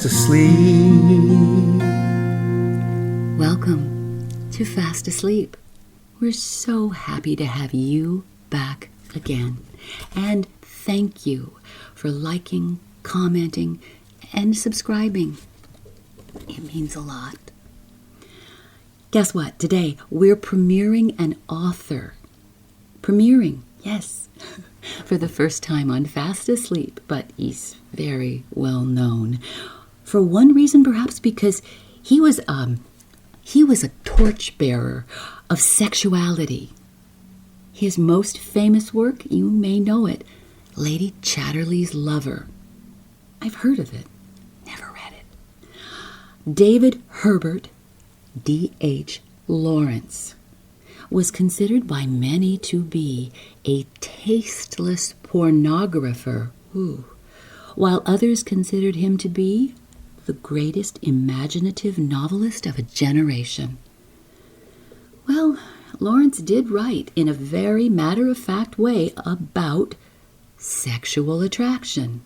asleep. Welcome to Fast Asleep. We're so happy to have you back again. And thank you for liking, commenting, and subscribing. It means a lot. Guess what? Today we're premiering an author. Premiering, yes, for the first time on Fast Asleep, but he's very well known. For one reason, perhaps because he was a torchbearer of sexuality. His most famous work, you may know it, Lady Chatterley's Lover. I've heard of it, never read it. David Herbert D.H. Lawrence was considered by many to be a tasteless pornographer, while others considered him to be the greatest imaginative novelist of a generation. Well, Lawrence did write in a very matter-of-fact way about sexual attraction,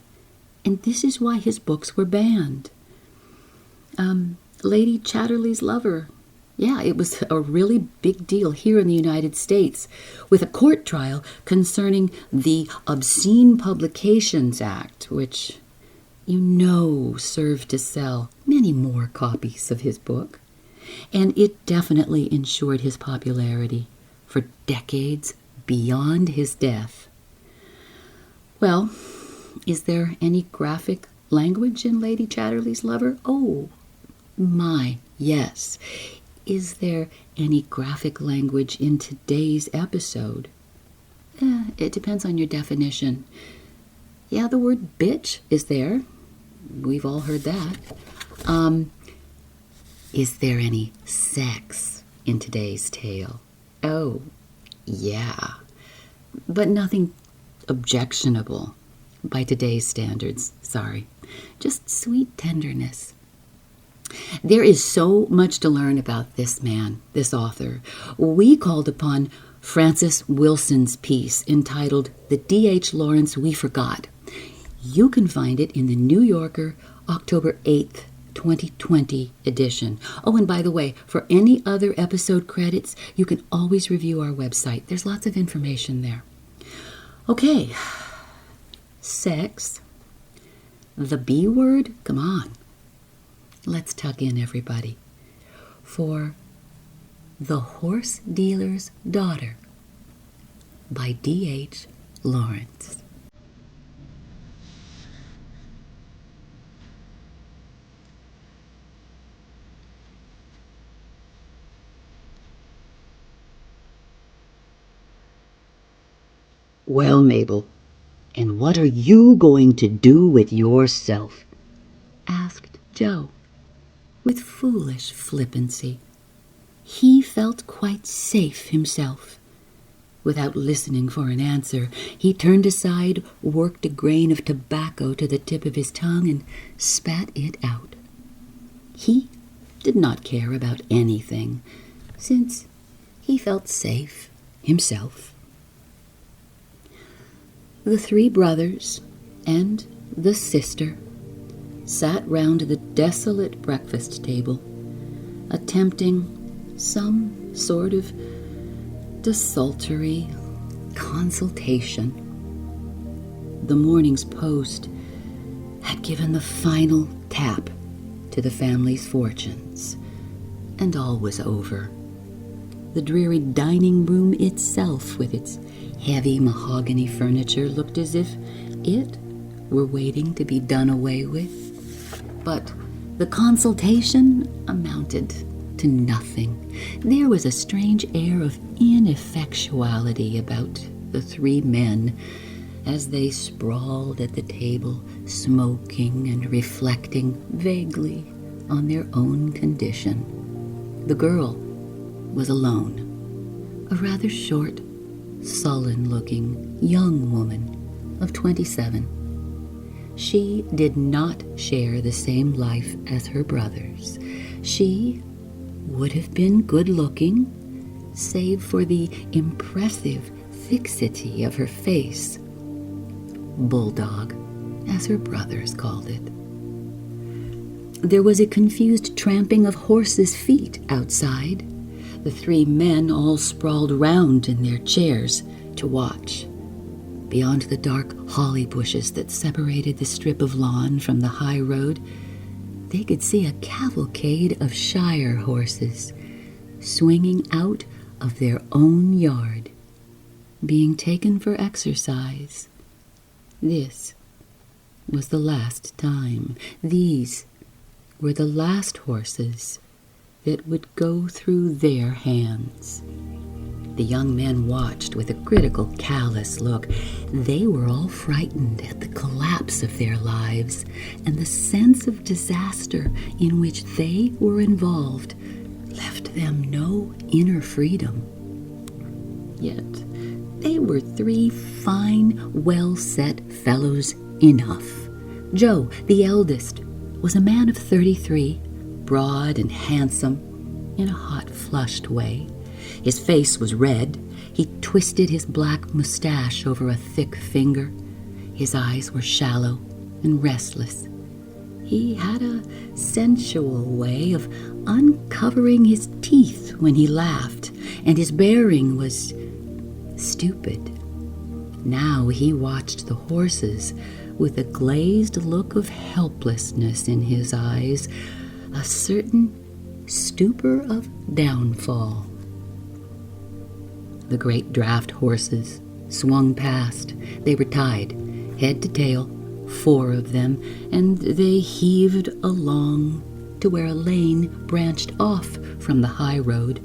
and this is why his books were banned. Lady Chatterley's Lover, yeah, it was a really big deal here in the United States with a court trial concerning the Obscene Publications Act, which served to sell many more copies of his book. And it definitely ensured his popularity for decades beyond his death. Well, is there any graphic language in Lady Chatterley's Lover? Oh, my, yes. Is there any graphic language in today's episode? It depends on your definition. Yeah, the word bitch is there. We've all heard that. Is there any sex in today's tale? Oh, yeah. But nothing objectionable by today's standards, sorry. Just sweet tenderness. There is so much to learn about this man, this author. We called upon Francis Wilson's piece entitled The D.H. Lawrence We Forgot. You can find it in the New Yorker, October 8th, 2020 edition. Oh, and by the way, for any other episode credits, you can always review our website. There's lots of information there. Okay, sex, the B word, come on. Let's tuck in, everybody, for The Horse Dealer's Daughter by D.H. Lawrence. Well, Mabel, and what are you going to do with yourself? Asked Joe, with foolish flippancy. He felt quite safe himself. Without listening for an answer, he turned aside, worked a grain of tobacco to the tip of his tongue, and spat it out. He did not care about anything, since he felt safe himself. The three brothers and the sister sat round the desolate breakfast table, attempting some sort of desultory consultation. The morning's post had given the final tap to the family's fortunes, and all was over. The dreary dining room itself, with its heavy mahogany furniture, looked as if it were waiting to be done away with. But the consultation amounted to nothing. There was a strange air of ineffectuality about the three men as they sprawled at the table, smoking and reflecting vaguely on their own condition. The girl was alone, a rather short, sullen-looking young woman of 27. She did not share the same life as her brothers. She would have been good-looking, save for the impressive fixity of her face. Bulldog, as her brothers called it. There was a confused tramping of horses' feet outside. The three men all sprawled round in their chairs to watch. Beyond the dark holly bushes that separated the strip of lawn from the high road, they could see a cavalcade of shire horses swinging out of their own yard, being taken for exercise. This was the last time. These were the last horses that would go through their hands. The young men watched with a critical, callous look. They were all frightened at the collapse of their lives, and the sense of disaster in which they were involved left them no inner freedom. Yet they were three fine, well-set fellows enough. Joe, the eldest, was a man of 33, broad and handsome in a hot, flushed way. His face was red. He twisted his black mustache over a thick finger. His eyes were shallow and restless. He had a sensual way of uncovering his teeth when he laughed, and his bearing was stupid. Now he watched the horses with a glazed look of helplessness in his eyes, a certain stupor of downfall. The great draft horses swung past. They were tied, head to tail, 4 of them, and they heaved along to where a lane branched off from the high road,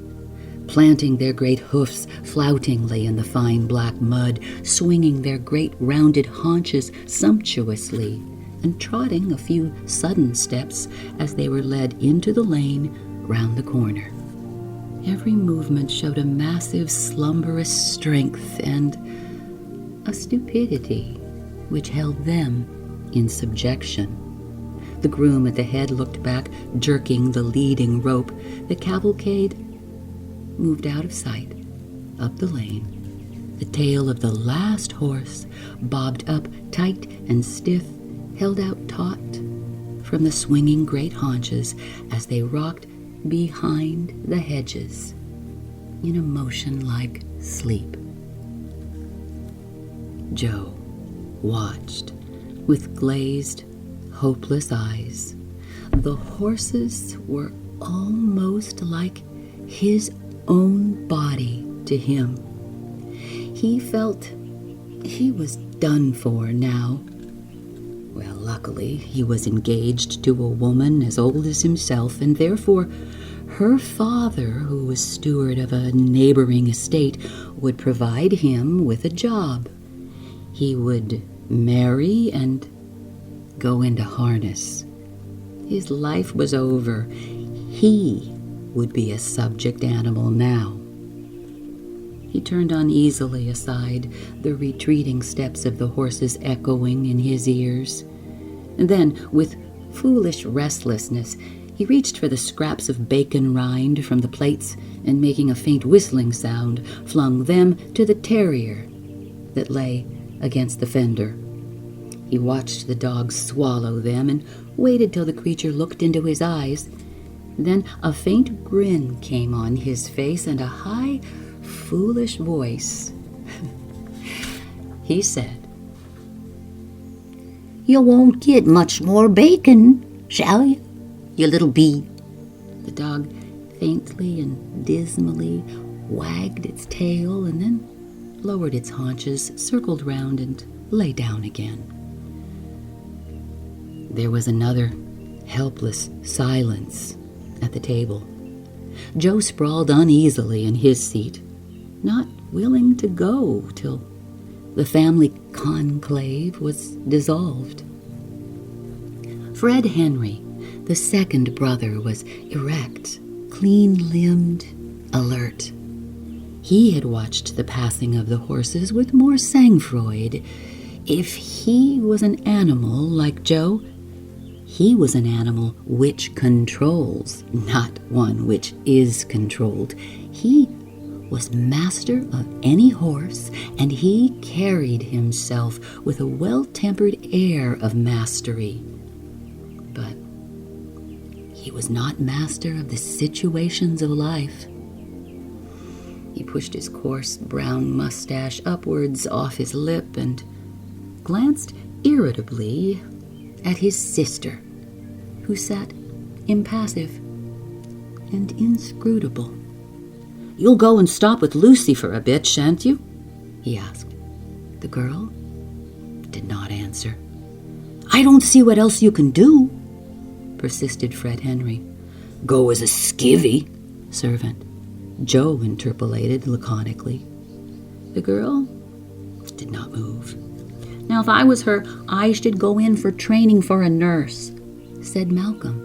planting their great hoofs floutingly in the fine black mud, swinging their great rounded haunches sumptuously, and trotting a few sudden steps as they were led into the lane round the corner. Every movement showed a massive, slumberous strength and a stupidity which held them in subjection. The groom at the head looked back, jerking the leading rope. The cavalcade moved out of sight, up the lane. The tail of the last horse bobbed up tight and stiff, held out taut from the swinging great haunches as they rocked behind the hedges in a motion like sleep. Joe watched with glazed, hopeless eyes. The horses were almost like his own body to him. He felt he was done for now. Well, luckily, he was engaged to a woman as old as himself, and therefore her father, who was steward of a neighboring estate, would provide him with a job. He would marry and go into harness. His life was over. He would be a subject animal now. He turned uneasily aside, the retreating steps of the horses echoing in his ears. And then, with foolish restlessness, he reached for the scraps of bacon rind from the plates and, making a faint whistling sound, flung them to the terrier that lay against the fender. He watched the dog swallow them and waited till the creature looked into his eyes. Then a faint grin came on his face and a high, foolish voice. He said, "You won't get much more bacon, shall you little bee?" The dog faintly and dismally wagged its tail and then lowered its haunches, circled round, and lay down again. There was another helpless silence at the table. Joe sprawled uneasily in his seat, not willing to go till the family conclave was dissolved. Fred Henry, the second brother, was erect, clean-limbed, alert. He had watched the passing of the horses with more sang-froid. If he was an animal like Joe, he was an animal which controls, not one which is controlled. He was master of any horse, and he carried himself with a well-tempered air of mastery. But was not master of the situations of life. He pushed his coarse brown mustache upwards off his lip and glanced irritably at his sister, who sat impassive and inscrutable. "You'll go and stop with Lucy for a bit, shan't you?" he asked. The girl did not answer. "I don't see what else you can do," persisted Fred Henry. "Go as a skivvy, servant," Joe interpolated laconically. The girl did not move. "Now, if I was her, I should go in for training for a nurse," said Malcolm,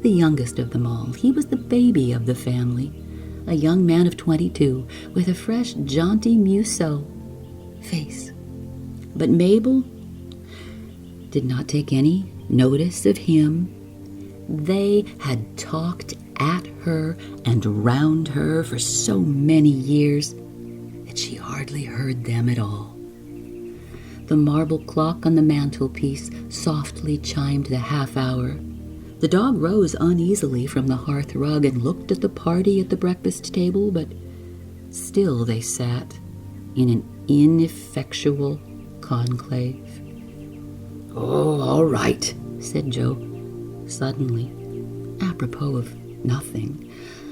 the youngest of them all. He was the baby of the family, a young man of 22, with a fresh, jaunty Musso face. But Mabel did not take any notice of him. They had talked at her and round her for so many years that she hardly heard them at all. The marble clock on the mantelpiece softly chimed the half-hour. The dog rose uneasily from the hearth rug and looked at the party at the breakfast table, but still they sat in an ineffectual conclave. "Oh, all right," said Joe, suddenly, apropos of nothing.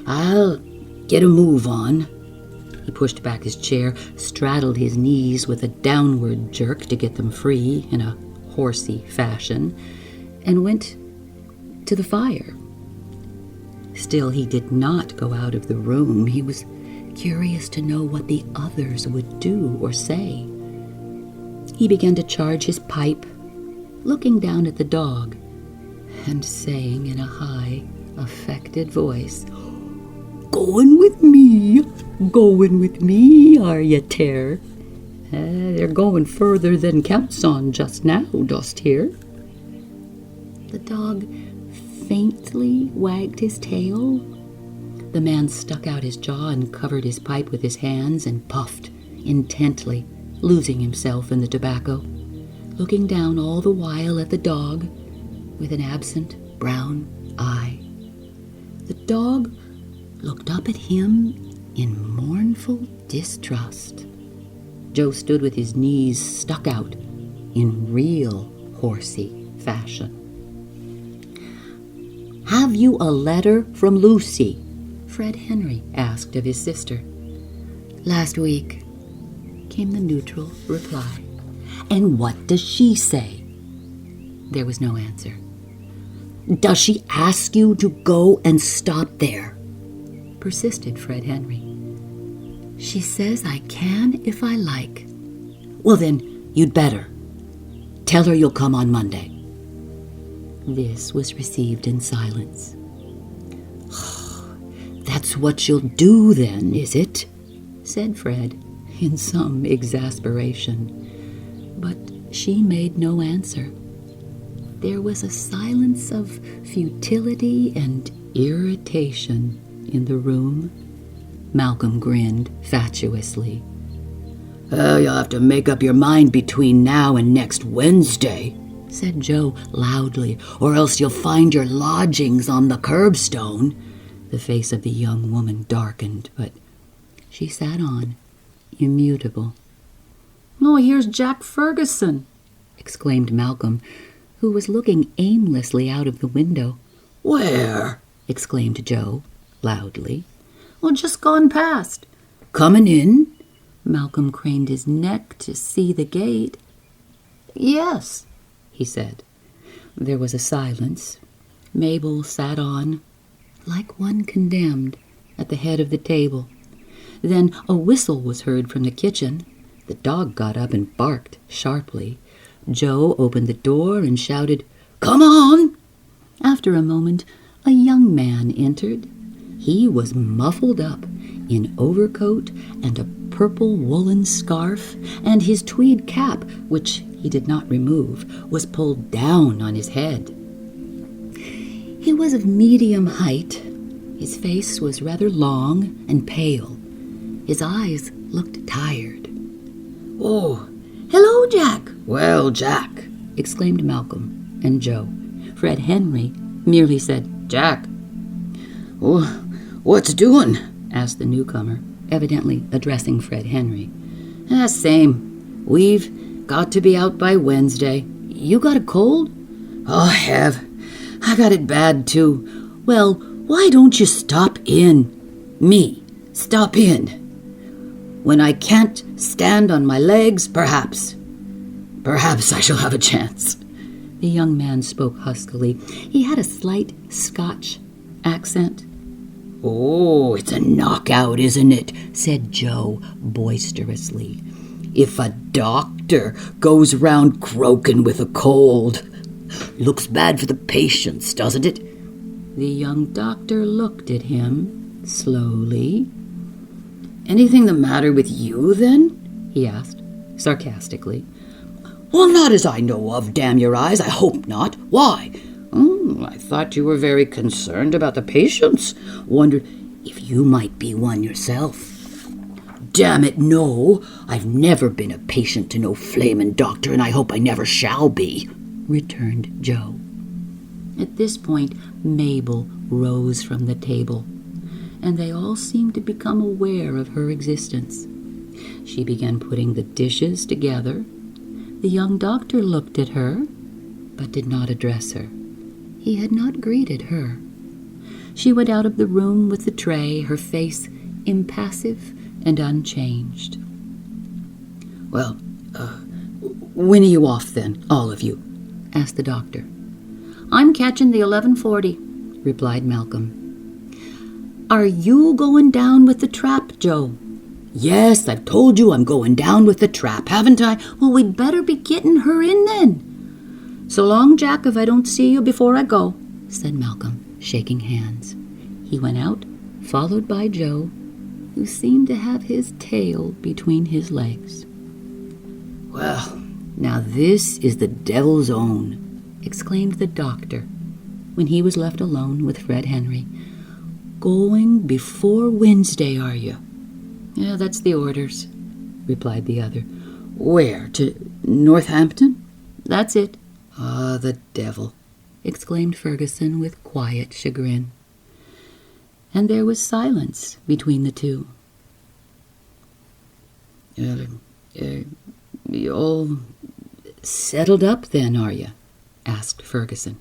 "I'll get a move on." He pushed back his chair, straddled his knees with a downward jerk to get them free in a horsey fashion, and went to the fire. Still, he did not go out of the room. He was curious to know what the others would do or say. He began to charge his pipe, looking down at the dog, and saying in a high, affected voice, "Going with me, are ye, Ter? They're going further than counts on just now, dost hear?" The dog faintly wagged his tail. The man stuck out his jaw and covered his pipe with his hands and puffed intently, losing himself in the tobacco, looking down all the while at the dog with an absent brown eye. The dog looked up at him in mournful distrust. Joe stood with his knees stuck out in real horsey fashion. "Have you a letter from Lucy?" Fred Henry asked of his sister. "Last week," came the neutral reply. "And what does she say?" There was no answer. "Does she ask you to go and stop there?" persisted Fred Henry. "She says I can if I like." "Well, then, you'd better. Tell her you'll come on Monday." This was received in silence. "That's what you'll do then, is it?" said Fred, in some exasperation. But she made no answer. There was a silence of futility and irritation in the room. Malcolm grinned fatuously. "You'll have to make up your mind between now and next Wednesday," said Joe loudly, "or else you'll find your lodgings on the curbstone." The face of the young woman darkened, but she sat on, immutable. "Oh, here's Jack Ferguson," exclaimed Malcolm, who was looking aimlessly out of the window. "Where?" exclaimed Joe, loudly. "Well, just gone past." "Coming in?" Malcolm craned his neck to see the gate. "Yes," he said. There was a silence. Mabel sat on, like one condemned, at the head of the table. Then a whistle was heard from the kitchen. The dog got up and barked sharply. Joe opened the door and shouted, "Come on!" After a moment, a young man entered. He was muffled up in overcoat and a purple woolen scarf, and his tweed cap, which he did not remove, was pulled down on his head. He was of medium height. His face was rather long and pale. His eyes looked tired. "Oh, hello, Jack." "Well, Jack," exclaimed Malcolm and Joe. Fred Henry merely said, "Jack," What's doing? Asked the newcomer, evidently addressing Fred Henry. Same. We've got to be out by Wednesday. You got a cold? Oh, I have. I got it bad, too. Well, why don't you stop in? Stop in. When I can't stand on my legs, perhaps I shall have a chance. The young man spoke huskily. He had a slight Scotch accent. Oh, it's a knockout, isn't it? Said Joe boisterously. If a doctor goes round croaking with a cold, looks bad for the patients, doesn't it? The young doctor looked at him slowly. Anything the matter with you, then? He asked, sarcastically. Well, not as I know of, damn your eyes. I hope not. Why? I thought you were very concerned about the patients. Wondered if you might be one yourself. Damn it, no. I've never been a patient to no flamin' doctor, and I hope I never shall be, returned Joe. At this point, Mabel rose from the table, and they all seemed to become aware of her existence. She began putting the dishes together. The young doctor looked at her, but did not address her. He had not greeted her. She went out of the room with the tray, her face impassive and unchanged. Well, when are you off then, all of you? Asked the doctor. I'm catching the 11:40, replied Malcolm. Are you going down with the trap, Joe? Yes, I've told you I'm going down with the trap, haven't I? Well, we'd better be getting her in then. So long, Jack, if I don't see you before I go, said Malcolm, shaking hands. He went out, followed by Joe, who seemed to have his tail between his legs. Well, now this is the devil's own, exclaimed the doctor, when he was left alone with Fred Henry. Going before Wednesday, are you? Yeah, that's the orders, replied the other. Where, to Northampton? That's it. Ah, the devil, exclaimed Ferguson with quiet chagrin. And there was silence between the two. You all settled up then, are you? Asked Ferguson.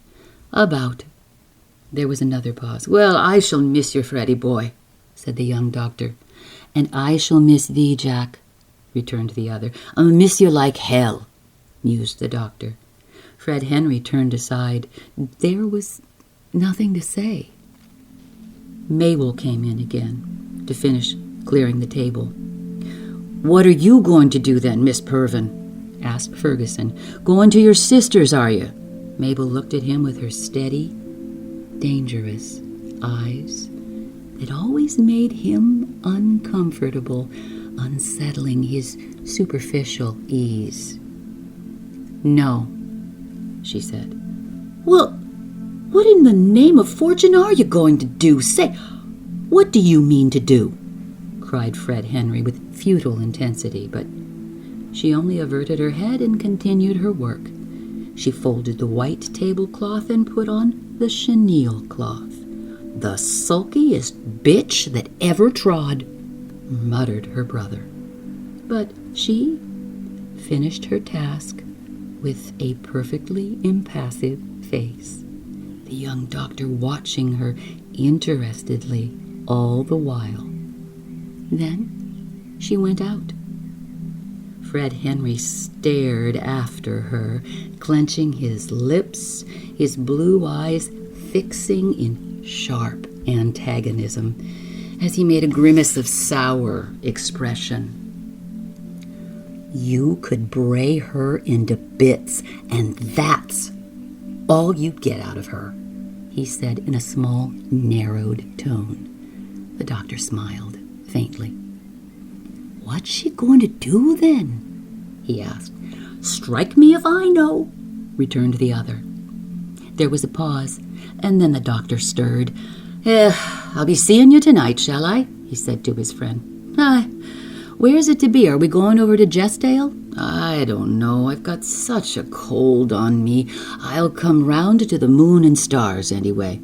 About. There was another pause. Well, I shall miss your Freddy boy, said the young doctor. And I shall miss thee, Jack, returned the other. I'll miss you like hell, mused the doctor. Fred Henry turned aside. There was nothing to say. Mabel came in again to finish clearing the table. What are you going to do then, Miss Purvin? Asked Ferguson. Going to your sister's, are you? Mabel looked at him with her steady, dangerous eyes that always made him uncomfortable, unsettling his superficial ease. No, she said. Well, what in the name of fortune are you going to do? Say, what do you mean to do? Cried Fred Henry with futile intensity, but she only averted her head and continued her work. She folded the white tablecloth and put on the chenille cloth. The sulkiest bitch that ever trod, muttered her brother. But she finished her task with a perfectly impassive face, the young doctor watching her interestedly all the while. Then she went out. Fred Henry stared after her, clenching his lips, his blue eyes fixing in sharp antagonism, as he made a grimace of sour expression. You could bray her into bits, and that's all you'd get out of her, he said in a small, narrowed tone. The doctor smiled faintly. What's she going to do then? He asked. Strike me if I know, returned the other. There was a pause, and then the doctor stirred. I'll be seeing you tonight, shall I? He said to his friend. Where's it to be? Are we going over to Jestdale? I don't know. I've got such a cold on me. I'll come round to the Moon and Stars anyway.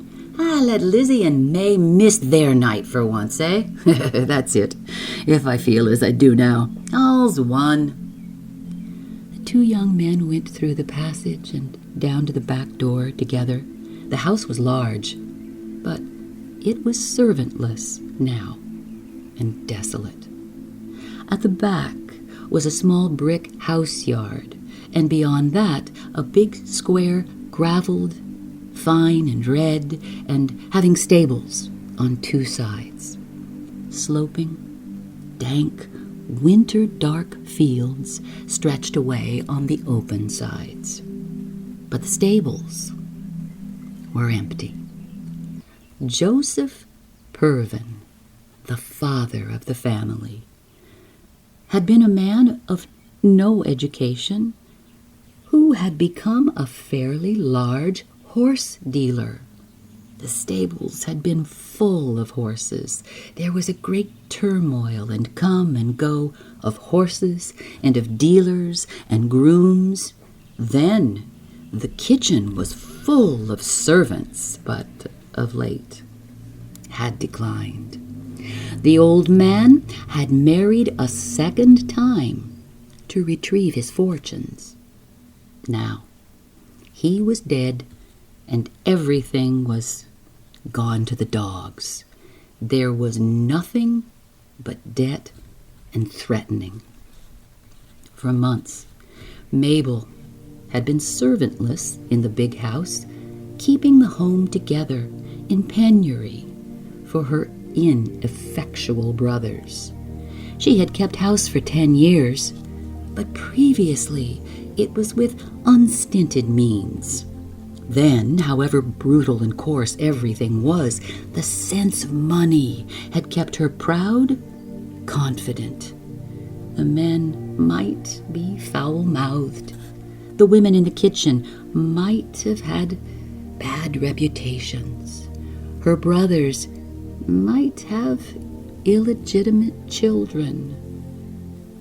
Let Lizzie and May miss their night for once, eh? That's it. If I feel as I do now, all's one. The two young men went through the passage and down to the back door together. The house was large, but it was servantless now and desolate. At the back was a small brick house yard, and beyond that a big square, graveled, fine and red, and having stables on two sides. Sloping, dank, winter-dark fields stretched away on the open sides. But the stables were empty. Joseph Purvin, the father of the family, had been a man of no education who had become a fairly large horse dealer. The stables had been full of horses. There was a great turmoil and come and go of horses and of dealers and grooms. Then the kitchen was full of servants, but of late had declined. The old man had married a second time to retrieve his fortunes. Now he was dead, and everything was gone to the dogs. There was nothing but debt and threatening. For months, Mabel had been servantless in the big house, keeping the home together in penury for her ineffectual brothers. She had kept house for 10 years, but previously it was with unstinted means. Then, however brutal and coarse everything was, the sense of money had kept her proud, confident. The men might be foul-mouthed. The women in the kitchen might have had bad reputations. Her brothers might have illegitimate children.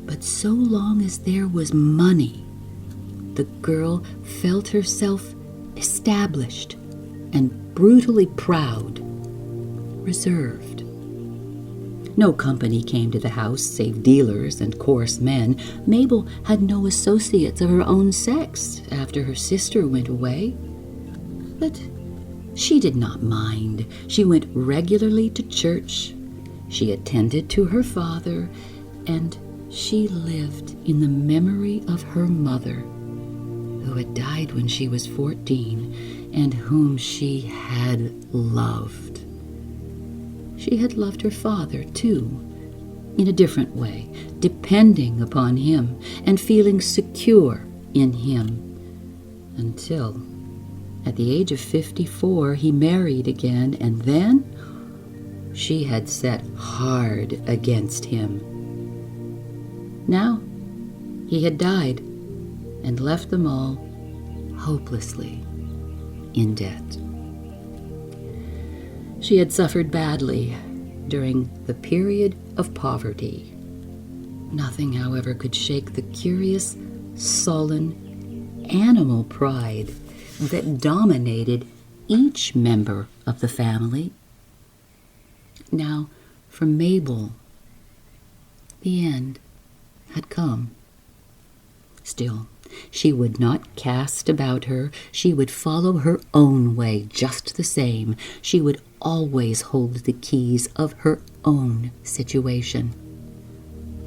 But so long as there was money, the girl felt herself established and brutally proud, reserved. No company came to the house save dealers and coarse men. Mabel had no associates of her own sex after her sister went away. But she did not mind. She went regularly to church. She attended to her father, and she lived in the memory of her mother, who had died when she was 14 and whom she had loved. She had loved her father, too, in a different way, depending upon him and feeling secure in him, until at the age of 54 he married again, and then she had set hard against him. Now he had died and left them all hopelessly in debt. She had suffered badly during the period of poverty. Nothing, however, could shake the curious, sullen, animal pride that dominated each member of the family. Now, for Mabel, the end had come. Still, she would not cast about her. She would follow her own way just the same. She would always hold the keys of her own situation.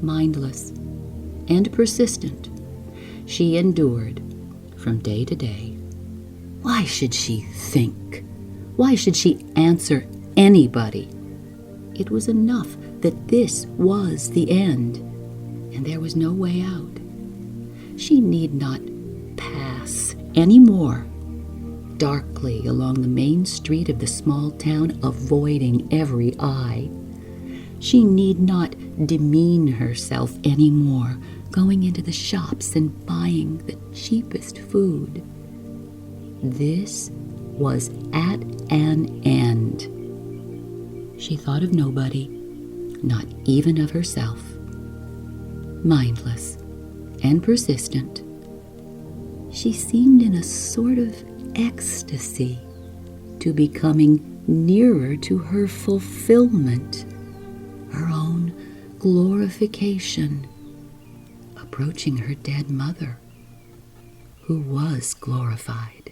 Mindless and persistent, she endured from day to day. Why should she think? Why should she answer anybody? It was enough that this was the end, and there was no way out. She need not pass any more darkly along the main street of the small town, avoiding every eye. She need not demean herself any more, going into the shops and buying the cheapest food. This was at an end. She thought of nobody, not even of herself. Mindless and persistent, she seemed in a sort of ecstasy to becoming nearer to her fulfillment, her own glorification, approaching her dead mother, who was glorified.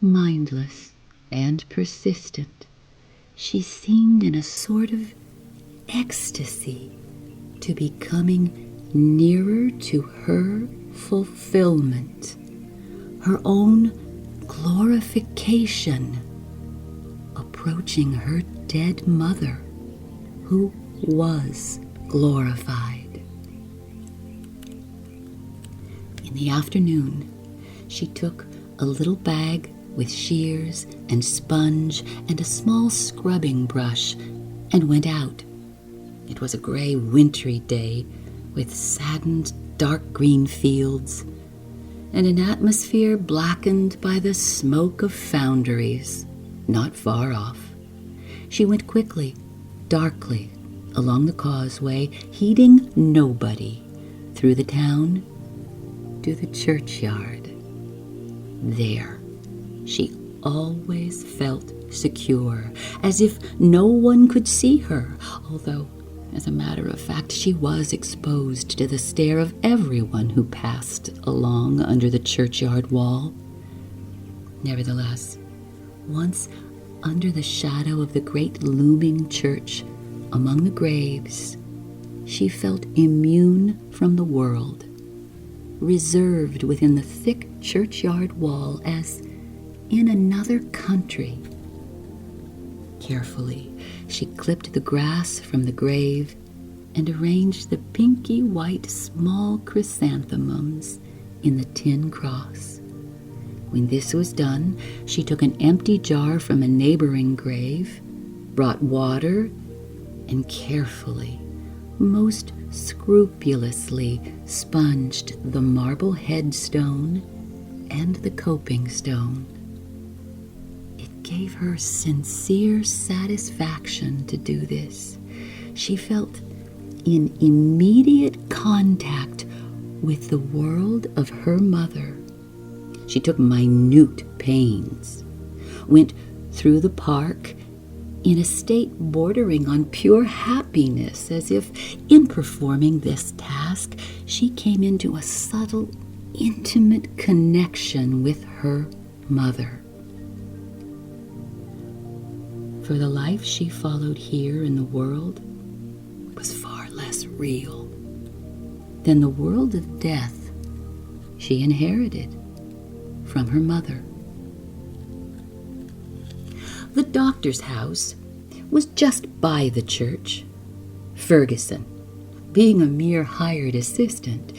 Mindless and persistent, she seemed in a sort of ecstasy to be coming nearer to her fulfillment, her own glorification, approaching her dead mother, who was glorified. In the afternoon, she took a little bag with shears and sponge and a small scrubbing brush and went out. It was a gray, wintry day with saddened, dark green fields and an atmosphere blackened by the smoke of foundries not far off. She went quickly, darkly, along the causeway, heeding nobody, through the town to the churchyard. There, she always felt secure, as if no one could see her, although, as a matter of fact, she was exposed to the stare of everyone who passed along under the churchyard wall. Nevertheless, once under the shadow of the great looming church, among the graves, she felt immune from the world, reserved within the thick churchyard wall as in another country. Carefully, she clipped the grass from the grave and arranged the pinky white small chrysanthemums in the tin cross. When this was done, she took an empty jar from a neighboring grave, brought water, and carefully, most scrupulously sponged the marble headstone and the coping stone. It gave her sincere satisfaction to do this. She felt in immediate contact with the world of her mother. She took minute pains, went through the park in a state bordering on pure happiness, as if in performing this task she came into a subtle, intimate connection with her mother. For the life she followed here in the world was far less real than the world of death she inherited from her mother. The doctor's house was just by the church. Ferguson, being a mere hired assistant,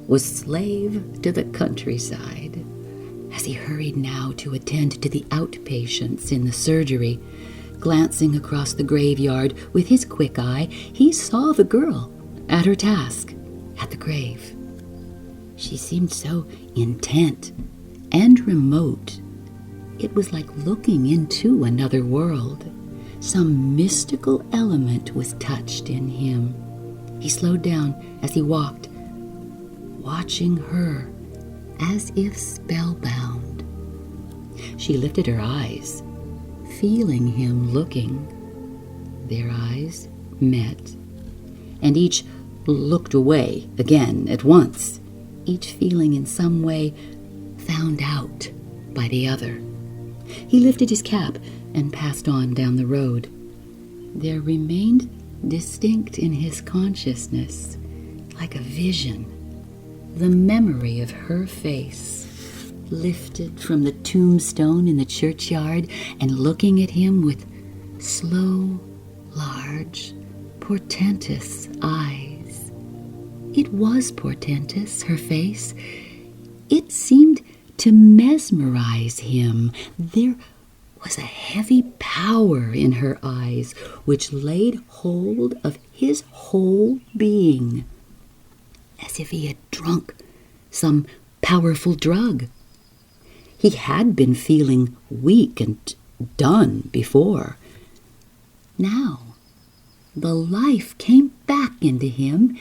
was slave to the countryside. As he hurried now to attend to the outpatients in the surgery, glancing across the graveyard with his quick eye, he saw the girl at her task at the grave. She seemed so intent and remote. It was like looking into another world. Some mystical element was touched in him. He slowed down as he walked, watching her as if spellbound. She lifted her eyes, feeling him looking. Their eyes met, and each looked away again at once, each feeling in some way found out by the other. He lifted his cap and passed on down the road. There remained distinct in his consciousness, like a vision, the memory of her face, lifted from the tombstone in the churchyard and looking at him with slow, large, portentous eyes. It was portentous, her face. It seemed to mesmerize him. There was a heavy power in her eyes which laid hold of his whole being, as if he had drunk some powerful drug. He had been feeling weak and done before. Now, the life came back into him.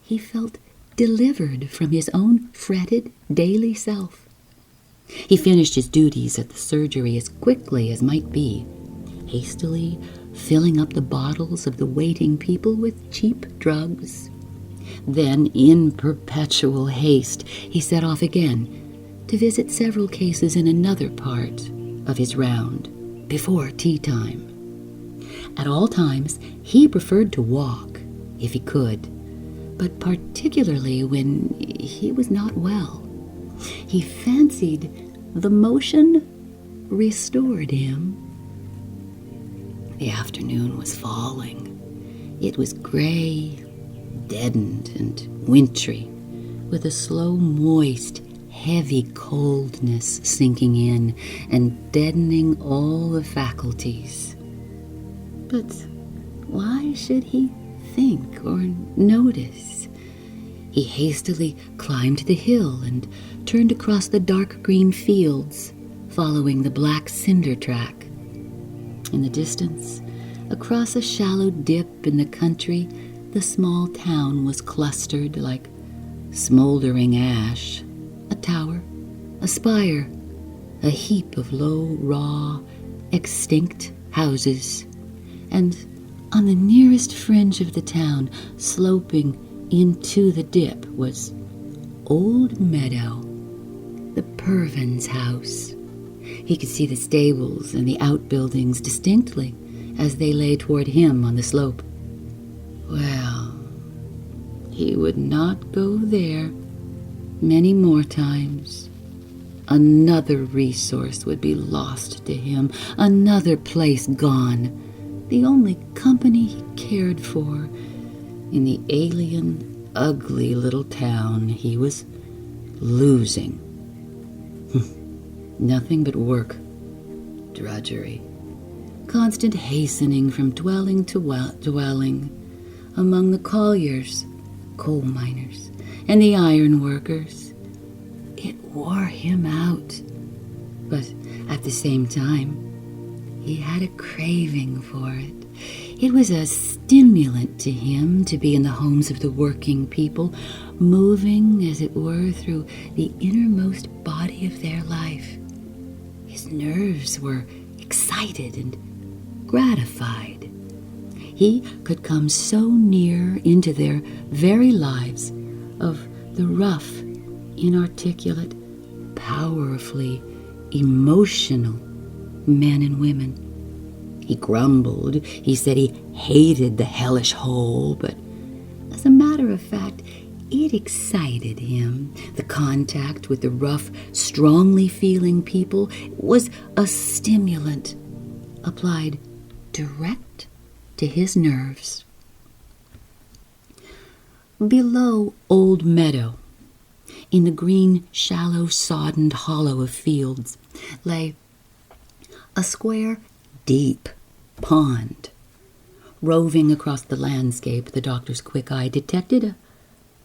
He felt delivered from his own fretted daily self. He finished his duties at the surgery as quickly as might be, hastily filling up the bottles of the waiting people with cheap drugs. Then, in perpetual haste, he set off again to visit several cases in another part of his round before tea time. At all times, he preferred to walk, if he could, but particularly when he was not well. He fancied the motion restored him. The afternoon was falling. It was gray, deadened, and wintry, with a slow, moist, heavy coldness sinking in and deadening all the faculties. But why should he think or notice? He hastily climbed the hill and turned across the dark green fields, following the black cinder track. In the distance, across a shallow dip in the country, the small town was clustered like smoldering ash. A tower, a spire, a heap of low, raw, extinct houses, and on the nearest fringe of the town, sloping into the dip, was Old Meadow, the Purvin's house. He could see the stables and the outbuildings distinctly as they lay toward him on the slope. Well, he would not go there many more times. Another resource would be lost to him, another place gone, the only company he cared for in the alien, ugly little town he was losing. Nothing but work, drudgery, constant hastening from dwelling to dwelling among the colliers, coal miners, and the iron workers. It wore him out, but at the same time, he had a craving for it. It was a stimulant to him to be in the homes of the working people, moving, as it were, through the innermost body of their life. His nerves were excited and gratified. He could come so near into their very lives of the rough, inarticulate, powerfully emotional men and women. He grumbled. He said he hated the hellish hole, but as a matter of fact, it excited him. The contact with the rough, strongly feeling people was a stimulant applied direct to his nerves. Below Old Meadow, in the green, shallow, soddened hollow of fields, lay a square, deep pond. Roving across the landscape, the doctor's quick eye detected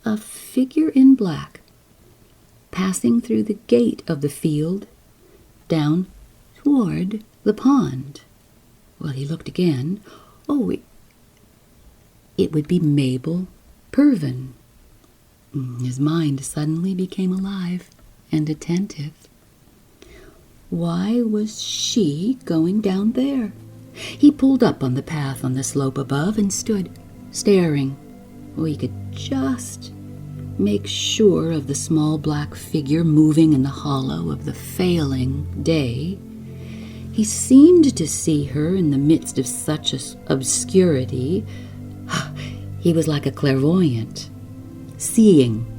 a figure in black, passing through the gate of the field, down toward the pond. Well, he looked again. Oh, it would be Mabel Purvin. His mind suddenly became alive and attentive. Why was she going down there? He pulled up on the path on the slope above and stood staring. He could just make sure of the small black figure moving in the hollow of the failing day. He seemed to see her in the midst of such obscurity. He was like a clairvoyant, seeing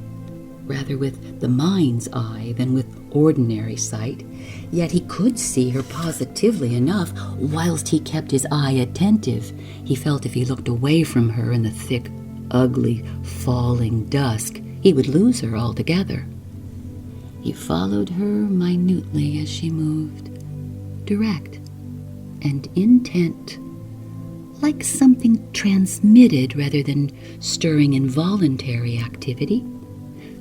rather with the mind's eye than with ordinary sight. Yet he could see her positively enough. Whilst he kept his eye attentive, he felt if he looked away from her in the thick, ugly, falling dusk, he would lose her altogether. He followed her minutely as she moved, direct and intent, like something transmitted rather than stirring involuntary activity,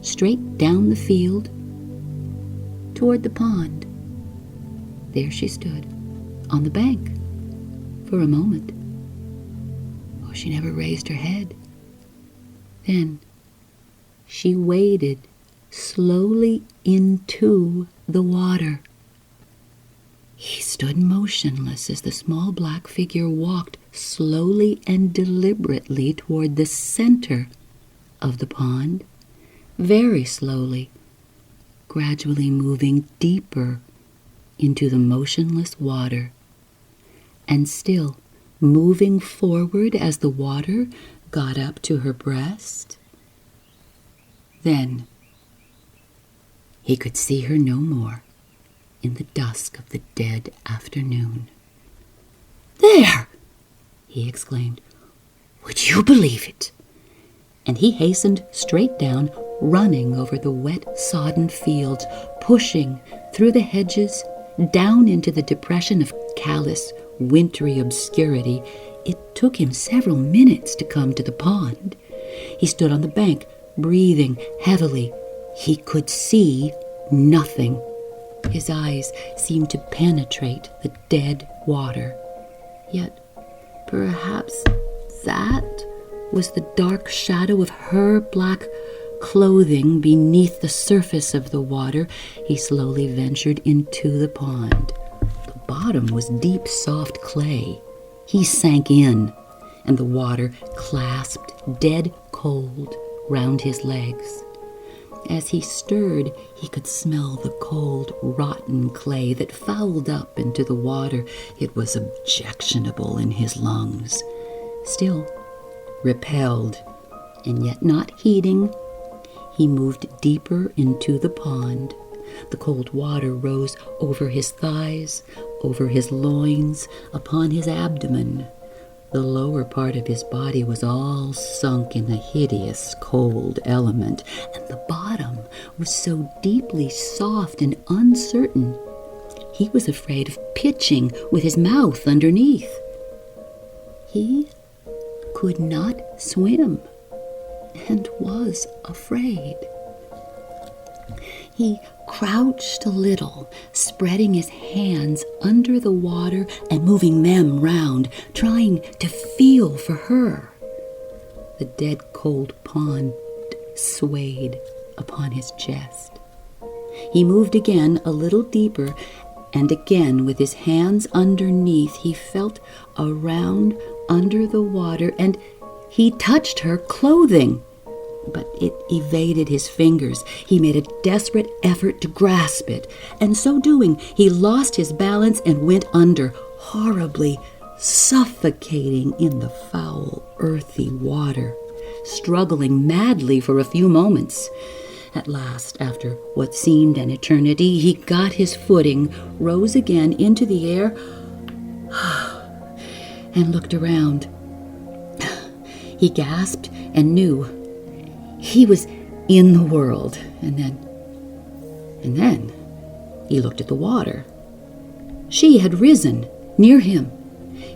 straight down the field toward the pond. There she stood, on the bank, for a moment. Oh, she never raised her head. Then she waded slowly into the water. He stood motionless as the small black figure walked slowly and deliberately toward the center of the pond, very slowly, gradually moving deeper into the motionless water, and still moving forward as the water got up to her breast. Then he could see her no more in the dusk of the dead afternoon. "There!" he exclaimed. "Would you believe it?" And he hastened straight down, running over the wet, sodden fields, pushing through the hedges, down into the depression of callous, wintry obscurity. It took him several minutes to come to the pond. He stood on the bank, breathing heavily. He could see nothing. His eyes seemed to penetrate the dead water. Yet perhaps that was the dark shadow of her black clothing beneath the surface of the water. He slowly ventured into the pond. The bottom was deep, soft clay. He sank in, and the water clasped dead cold round his legs. As he stirred, he could smell the cold, rotten clay that fouled up into the water. It was objectionable in his lungs. Still, repelled, and yet not heeding, he moved deeper into the pond. The cold water rose over his thighs, over his loins, upon his abdomen. The lower part of his body was all sunk in the hideous cold element, and the bottom was so deeply soft and uncertain, he was afraid of pitching with his mouth underneath. He could not swim, and was afraid. He crouched a little, spreading his hands under the water and moving them round, trying to feel for her. The dead cold pond swayed upon his chest. He moved again a little deeper, and again with his hands underneath he felt around under the water, and he touched her clothing. But it evaded his fingers. He made a desperate effort to grasp it, and so doing, he lost his balance and went under, horribly suffocating in the foul, earthy water, struggling madly for a few moments. At last, after what seemed an eternity, he got his footing, rose again into the air, and looked around. He gasped and knew he was in the world, and then he looked at the water. She had risen near him.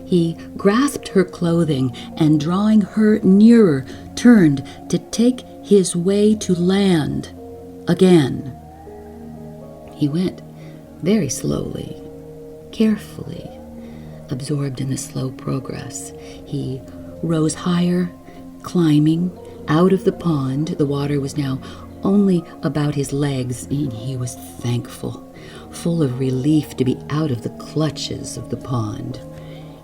He grasped her clothing and, drawing her nearer, turned to take his way to land again. He went very slowly, carefully, absorbed in the slow progress. He rose higher, climbing out of the pond. The water was now only about his legs, and he was thankful, full of relief to be out of the clutches of the pond.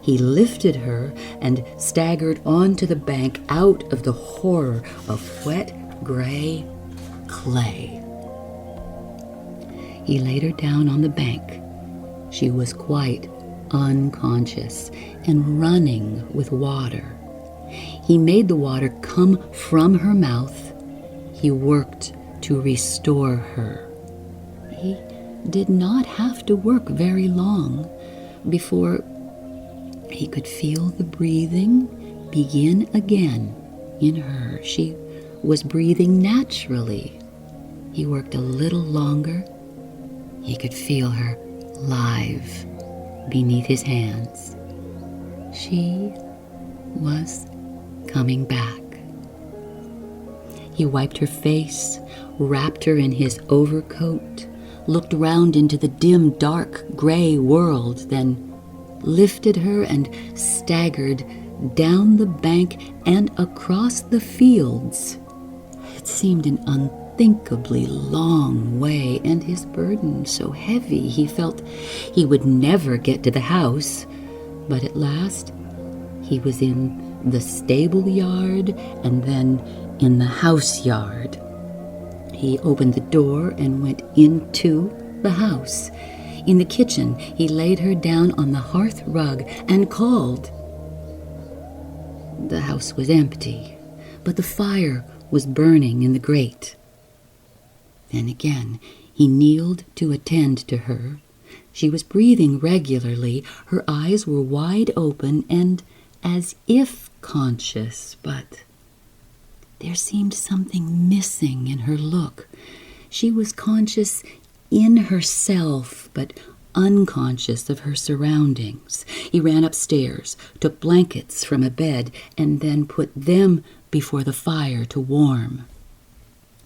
He lifted her and staggered onto the bank, out of the horror of wet, gray clay. He laid her down on the bank. She was quite unconscious and running with water. He made the water come from her mouth. He worked to restore her. He did not have to work very long before he could feel the breathing begin again in her. She was breathing naturally. he worked a little longer, he could feel her live beneath his hands. She was coming back. He wiped her face, wrapped her in his overcoat, looked round into the dim, dark, gray world, then lifted her and staggered down the bank and across the fields. It seemed an unthinkably long way, and his burden so heavy he felt he would never get to the house. But at last he was in the stable yard and then in the house yard. He opened the door and went into the house. In the kitchen, he laid her down on the hearth rug and called. The house was empty, but the fire was burning in the grate. Then again, he kneeled to attend to her. She was breathing regularly. Her eyes were wide open and as if conscious, but there seemed something missing in her look. She was conscious in herself, but unconscious of her surroundings. He ran upstairs, took blankets from a bed, and then put them before the fire to warm.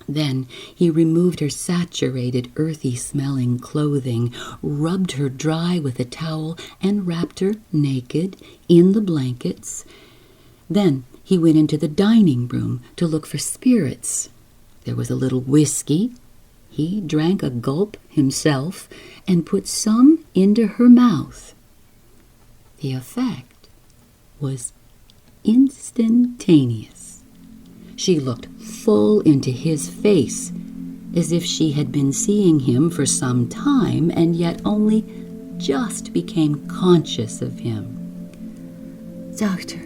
Then he removed her saturated, earthy-smelling clothing, rubbed her dry with a towel, and wrapped her naked in the blankets. Then he went into the dining room to look for spirits. There was a little whiskey. He drank a gulp himself and put some into her mouth. The effect was instantaneous. She looked full into his face, as if she had been seeing him for some time and yet only just became conscious of him. "Dr.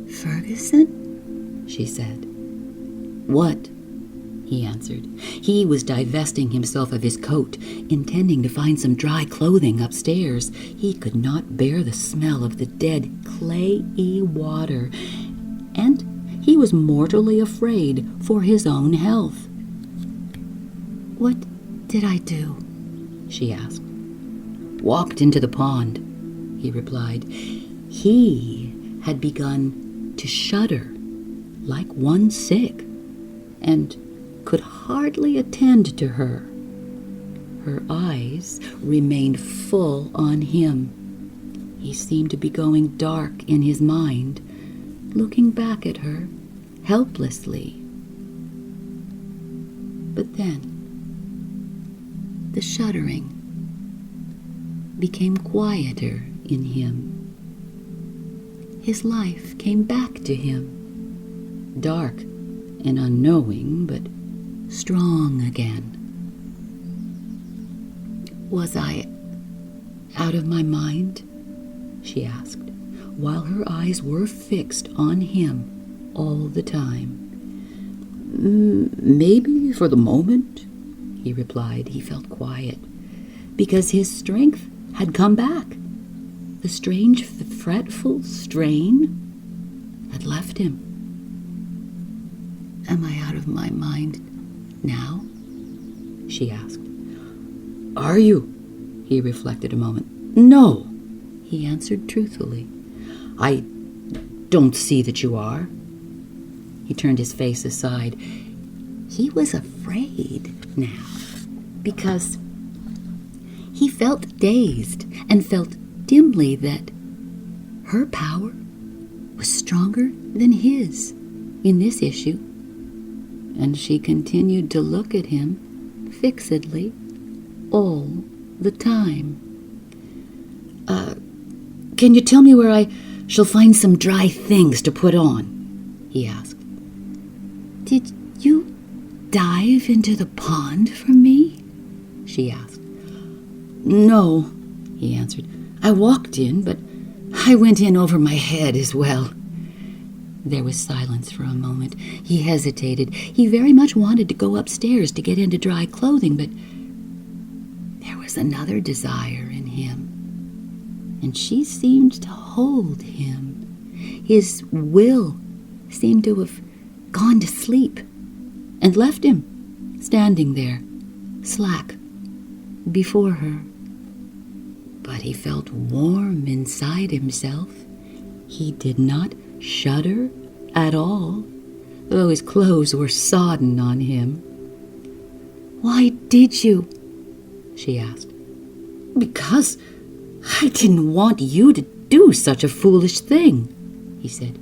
Ferguson?" she said. "What?" he answered. He was divesting himself of his coat, intending to find some dry clothing upstairs. He could not bear the smell of the dead, clayey water, and he was mortally afraid for his own health. "What did I do?" she asked. "Walked into the pond," he replied. He had begun to shudder like one sick, and could hardly attend to her. Her eyes remained full on him. He seemed to be going dark in his mind, looking back at her helplessly. But then the shuddering became quieter in him. His life came back to him, dark and unknowing, but strong again. "Was I out of my mind?" she asked, while her eyes were fixed on him all the time. "Maybe for the moment," he replied. He felt quiet, because his strength had come back. The strange, fretful strain had left him. "Am I out of my mind now?" she asked. "Are you?" He reflected a moment. "No," he answered truthfully. "I don't see that you are." He turned his face aside. He was afraid now, because he felt dazed and felt dimly that her power was stronger than his in this issue. And she continued to look at him fixedly all the time. Can you tell me where I shall find some dry things to put on?" he asked. "Did you dive into the pond for me?" she asked. "No," he answered. "I walked in, but I went in over my head as well." There was silence for a moment. He hesitated. He very much wanted to go upstairs to get into dry clothing, but there was another desire in him, and she seemed to hold him. His will seemed to have gone to sleep and left him standing there, slack, before her. But he felt warm inside himself. He did not shudder at all, though his clothes were sodden on him. "Why did you?" she asked. "Because I didn't want you to do such a foolish thing," he said.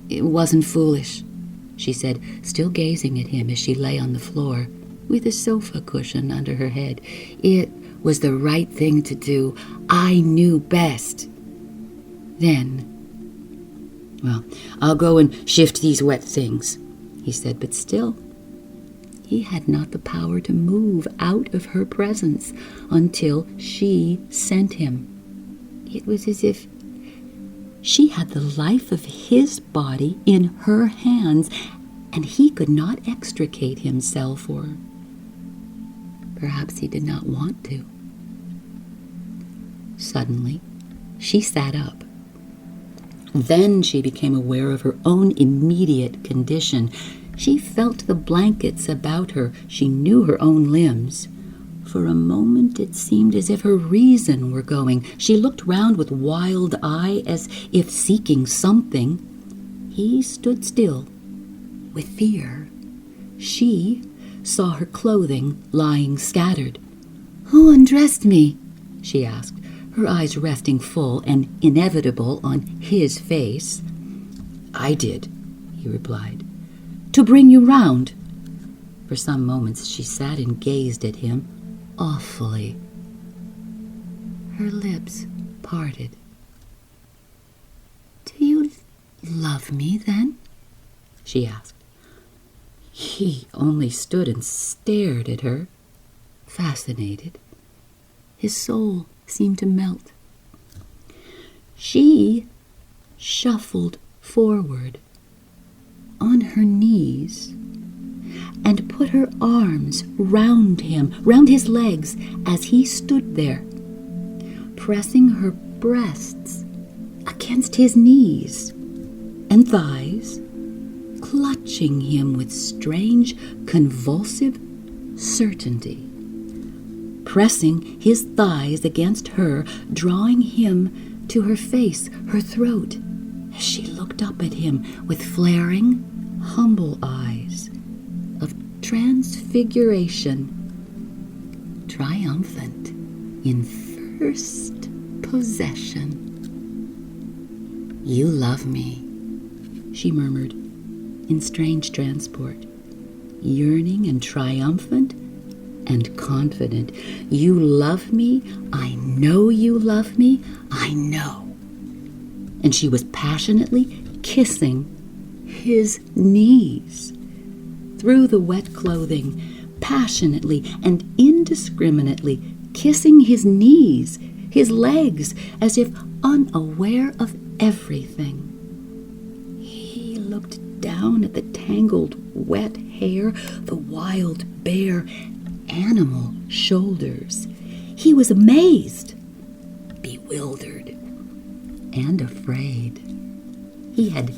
It wasn't foolish," she said, still gazing at him as she lay on the floor, with a sofa cushion under her head. "It was the right thing to do. I knew best. Then, well, I'll go and shift these wet things," he said, but still, he had not the power to move out of her presence until she sent him. It was as if she had the life of his body in her hands, and he could not extricate himself, or perhaps he did not want to. Suddenly, she sat up. Then she became aware of her own immediate condition. She felt the blankets about her. She knew her own limbs. For a moment it seemed as if her reason were going. She looked round with wild eye as if seeking something. He stood still, with fear. She saw her clothing lying scattered. "Who undressed me?" she asked, her eyes resting full and inevitable on his face. "I did," he replied. "To bring you round." For some moments she sat and gazed at him, awfully. Her lips parted. "Do you love me, then?" she asked. He only stood and stared at her, fascinated. His soul seemed to melt. She shuffled forward on her knees and put her arms round him, round his legs, as he stood there, pressing her breasts against his knees and thighs, clutching him with strange, convulsive certainty, pressing his thighs against her, drawing him to her face, her throat, as she looked up at him with flaring, humble eyes of transfiguration, triumphant in first possession. "You love me," she murmured in strange transport, yearning and triumphant and confident. "You love me. I know you love me. I know." And she was passionately kissing his knees through the wet clothing, passionately and indiscriminately kissing his knees, his legs, as if unaware of everything. He looked down at the tangled, wet hair, the wild, bare, animal shoulders. He was amazed, bewildered, and afraid. He had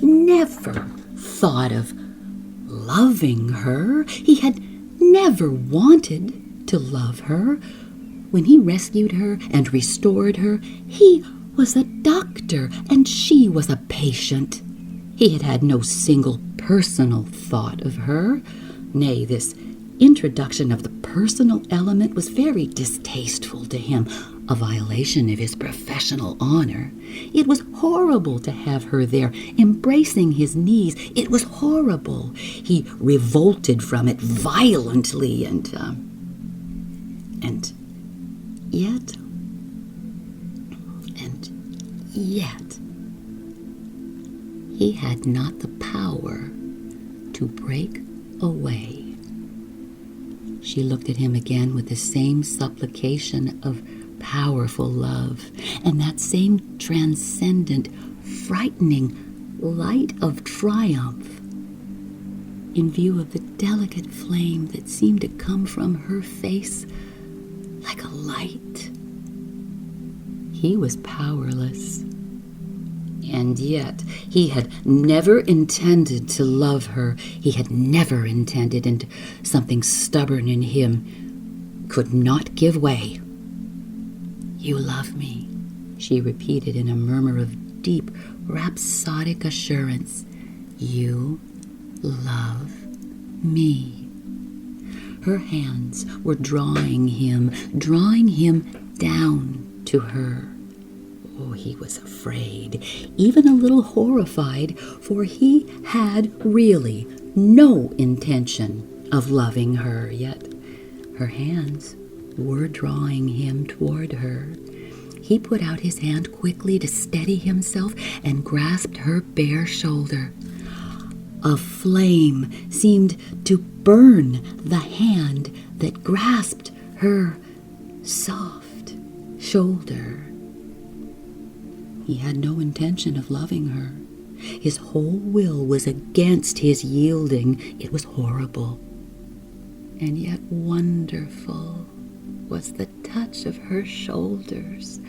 never thought of loving her. He had never wanted to love her. When he rescued her and restored her, he was a doctor and she was a patient. He had had no single personal thought of her. Nay, this introduction of the personal element was very distasteful to him, a violation of his professional honor. It was horrible to have her there, embracing his knees. It was horrible. He revolted from it violently, and yet, he had not the power to break away. She looked at him again with the same supplication of powerful love, and that same transcendent, frightening light of triumph, in view of the delicate flame that seemed to come from her face like a light. He was powerless, And yet he had never intended to love her. He had never intended, and something stubborn in him could not give way. "You love me," she repeated in a murmur of deep, rhapsodic assurance. "You love me." Her hands were drawing him down to her. Oh, he was afraid, even a little horrified, for he had really no intention of loving her, yet her hands were drawing him toward her. He put out his hand quickly to steady himself and grasped her bare shoulder. A flame seemed to burn the hand that grasped her soft shoulder. He had no intention of loving her. His whole will was against his yielding. It was horrible. And yet wonderful was the touch of her shoulders.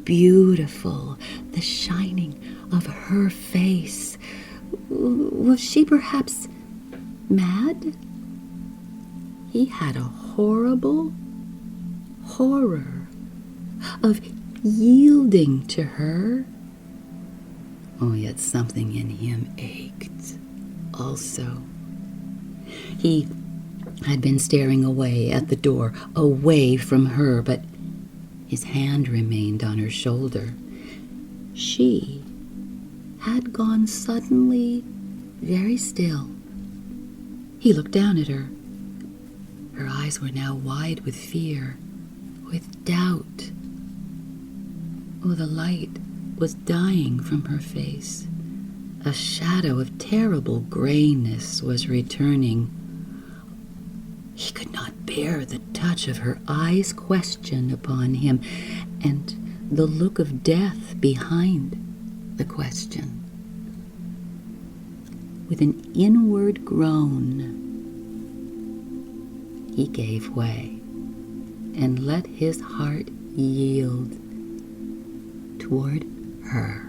Beautiful, the shining of her face. Was she perhaps mad? He had a horrible horror of yielding to her. Oh, yet something in him ached also. He had been staring away at the door, away from her, but his hand remained on her shoulder. She had gone suddenly very still. He looked down at her. Her eyes were now wide with fear, with doubt. Oh, the light was dying from her face. A shadow of terrible grayness was returning. He could not bear the touch of her eyes' question upon him, and the look of death behind the question. With an inward groan, he gave way and let his heart yield toward her.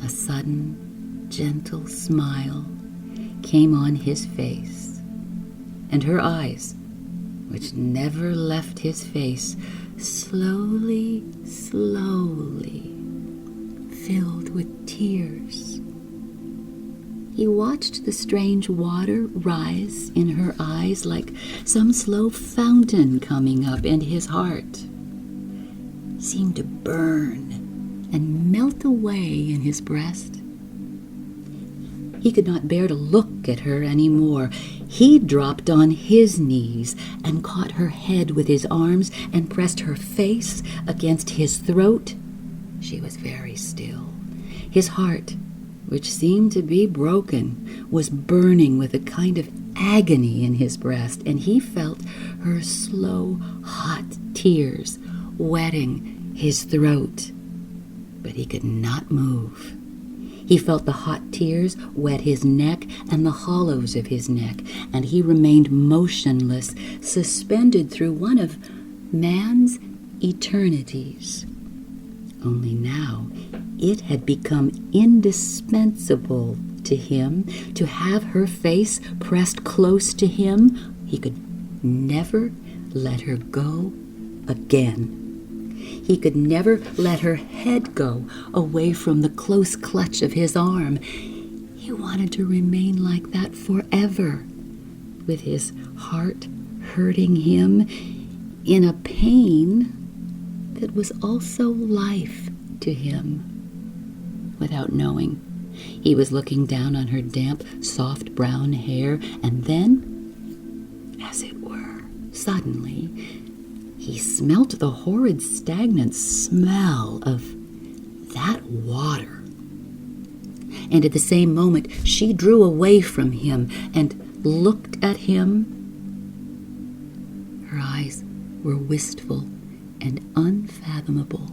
A sudden, gentle smile came on his face, and her eyes, which never left his face, slowly filled with tears. He watched the strange water rise in her eyes like some slow fountain coming up, and his heart seemed to burn and melt away in his breast. He could not bear to look at her any more. He dropped on his knees and caught her head with his arms and pressed her face against his throat. She was very still. His heart, which seemed to be broken, was burning with a kind of agony in his breast, and he felt her slow, hot tears wetting his throat. But he could not move. He felt the hot tears wet his neck and the hollows of his neck, and he remained motionless, suspended through one of man's eternities. Only now it had become indispensable to him to have her face pressed close to him. He could never let her go again. He could never let her head go away from the close clutch of his arm. He wanted to remain like that forever, with his heart hurting him in a pain that was also life to him. Without knowing, he was looking down on her damp, soft brown hair, and then, as it were, suddenly, he smelt the horrid, stagnant smell of that water. And at the same moment, she drew away from him and looked at him. Her eyes were wistful and unfathomable.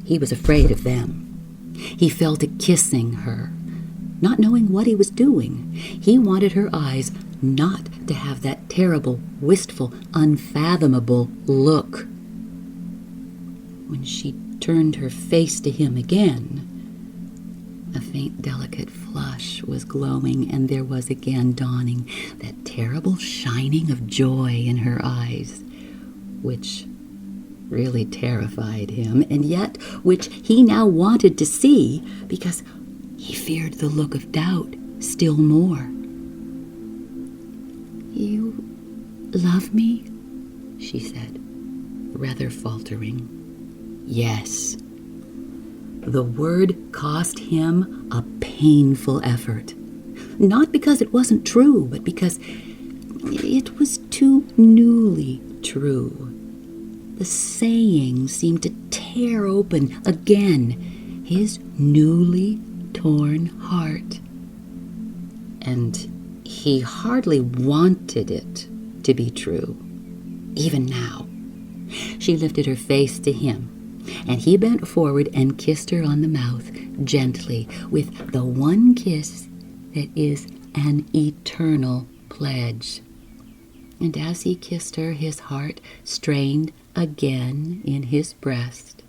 He was afraid of them. He fell to kissing her, not knowing what he was doing. He wanted her eyes not to have that terrible, wistful, unfathomable look. When she turned her face to him again, a faint, delicate flush was glowing, and there was again dawning that terrible shining of joy in her eyes, which really terrified him, and yet which he now wanted to see, because he feared the look of doubt still more. "You love me?" she said, rather faltering. "Yes." The word cost him a painful effort, not because it wasn't true, but because it was too newly true. The saying seemed to tear open again his newly torn heart, and he hardly wanted it to be true, even now. She lifted her face to him, and he bent forward and kissed her on the mouth, gently, with the one kiss that is an eternal pledge. And as he kissed her, his heart strained again in his breast.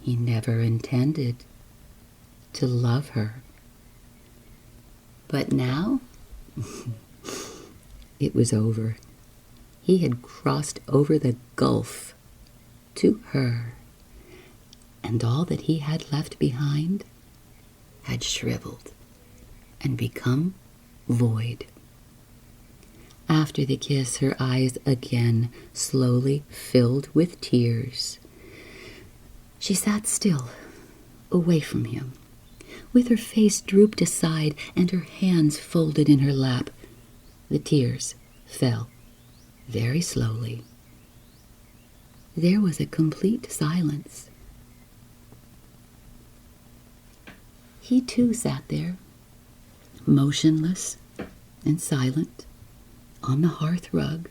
He never intended to love her. But now, it was over. He had crossed over the gulf to her, and all that he had left behind had shriveled and become void. After the kiss, her eyes again slowly filled with tears. She sat still, away from him, with her face drooped aside and her hands folded in her lap. The tears fell very slowly. There was a complete silence. He too sat there, motionless and silent, on the hearth rug,